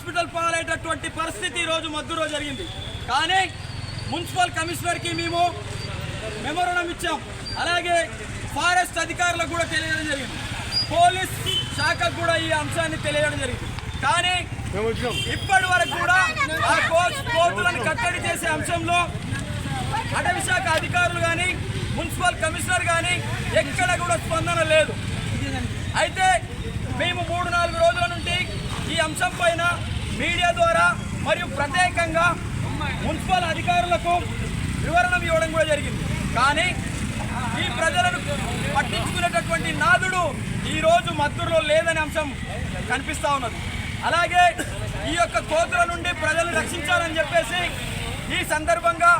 Hospital పాలయ్యేటటువంటి పరిస్థితి ఈరోజు మద్దూరులో జరిగింది. కానీ మున్సిపల్ కమిషనర్కి మేము మెమోరాండం ఇచ్చాం. అలాగే ఫారెస్ట్ అధికారులకు కూడా తెలియడం జరిగింది. పోలీస్ శాఖకు కూడా ఈ అంశాన్ని తెలియడం జరిగింది. కానీ ఇప్పటి వరకు కూడా ఆ కోతులను కట్టడి చేసే అంశంలో అటవీ శాఖ అధికారులు కానీ మున్సిపల్ కమిషనర్ కానీ ఎక్కడ కూడా స్పందన లేదు. అయితే మేము 3-4 రోజుల నుండి ఈ అంశం పైన మీడియా ద్వారా మరియు ప్రత్యేకంగా మున్సిపల్ అధికారులకు వివరణ ఇవ్వడం కూడా జరిగింది. కానీ ఈ ప్రజలను పట్టించుకునేటటువంటి నాదుడు ఈరోజు మద్దూరులో లేదనే అంశం కనిపిస్తూ ఉన్నది. అలాగే ఈ యొక్క కోతుల నుండి ప్రజలను రక్షించాలని చెప్పేసి ఈ సందర్భంగా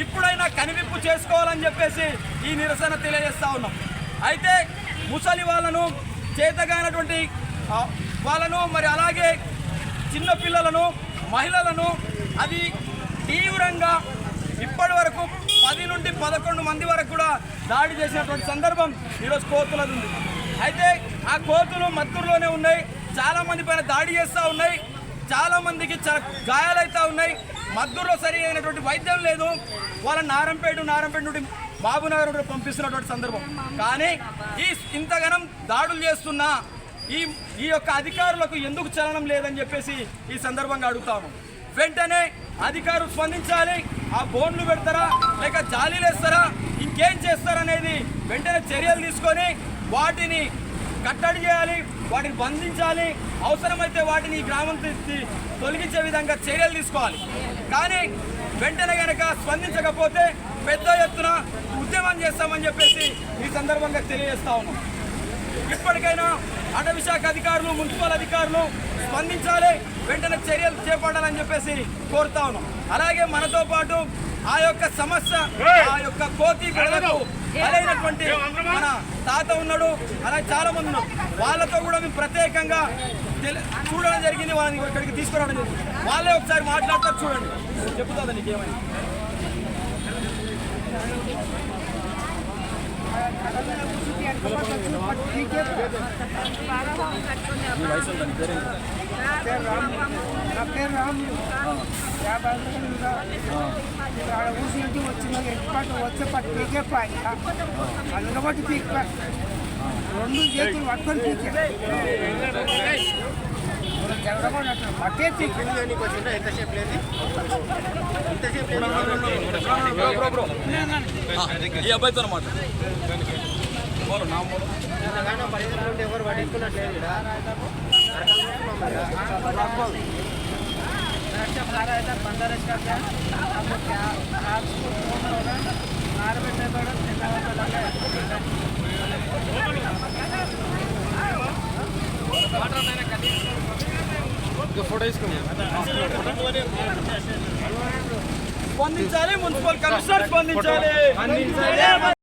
ఇప్పుడైనా కనివిప్పు చేసుకోవాలని చెప్పేసి ఈ నిరసన తెలియజేస్తూ ఉన్నాం. అయితే ముసలి వాళ్ళను, చేతగానటువంటి వాళ్ళను, మరి అలాగే చిన్నపిల్లలను, మహిళలను అది తీవ్రంగా ఇప్పటి వరకు 10 నుండి 11 మంది వరకు కూడా దాడి చేసినటువంటి సందర్భం ఈరోజు కోతులది ఉంది. అయితే ఆ కోతులు మద్దూరులోనే ఉన్నాయి. చాలామంది పైన దాడి చేస్తూ ఉన్నాయి. చాలామందికి గాయాలవుతూ ఉన్నాయి. మద్దూరులో సరి అయినటువంటి వైద్యం లేదు. వాళ్ళని నారంపేట నుండి బాబునగర్ నుండి పంపిస్తున్నటువంటి సందర్భం. కానీ ఇంతగానం దాడులు చేస్తున్నా ఈ యొక్క అధికారులకు ఎందుకు చలనం లేదని చెప్పేసి ఈ సందర్భంగా అడుగుతాము. వెంటనే అధికారులు స్పందించాలి. ఆ బోన్లు పెడతారా, లేక జాలీలు వేస్తారా, ఇంకేం చేస్తారనేది వెంటనే చర్యలు తీసుకొని వాటిని కట్టడి చేయాలి, వాటిని బంధించాలి. అవసరమైతే వాటిని ఈ గ్రామం తొలగించే విధంగా చర్యలు తీసుకోవాలి. కానీ వెంటనే కనుక స్పందించకపోతే పెద్ద ఎత్తున ఉద్యమం చేస్తామని చెప్పేసి ఈ సందర్భంగా తెలియజేస్తా ఉన్నాం. ఇప్పటికైనా అటవీ శాఖ అధికారులు, మున్సిపల్ అధికారులు స్పందించాలి, వెంటనే చర్యలు చేపట్టాలని చెప్పేసి కోరుతా ఉన్నాం. అలాగే మనతో పాటు ఆ యొక్క సమస్య, ఆ యొక్క కోతి పిల్లలకు బలైనటువంటి మన తాత ఉన్నాడు, అలాగే చాలా మంది ఉన్నారు. వాళ్ళతో కూడా మేము ప్రత్యేకంగా చూడడం జరిగింది. వాళ్ళని ఇక్కడికి తీసుకురావడం జరిగింది. వాళ్ళే ఒకసారి మాట్లాడతారు, చూడండి, చెప్తుందా నీకేమైనా. ఊసి వచ్చిన వచ్చే పట్టు పీకే పాయి అందుబట్టి పీక్ 2 చేతులు పట్టుకొని పీకే పట్టే పీక్. ఎంతసేపు లేదు, ఈ అబ్బాయితో మాట ఎవరు పట్టించుకున్నట్లేదు. ఫోటో స్పందించాలి, మున్సిపల్ కమిషనర్ స్పందించాలి.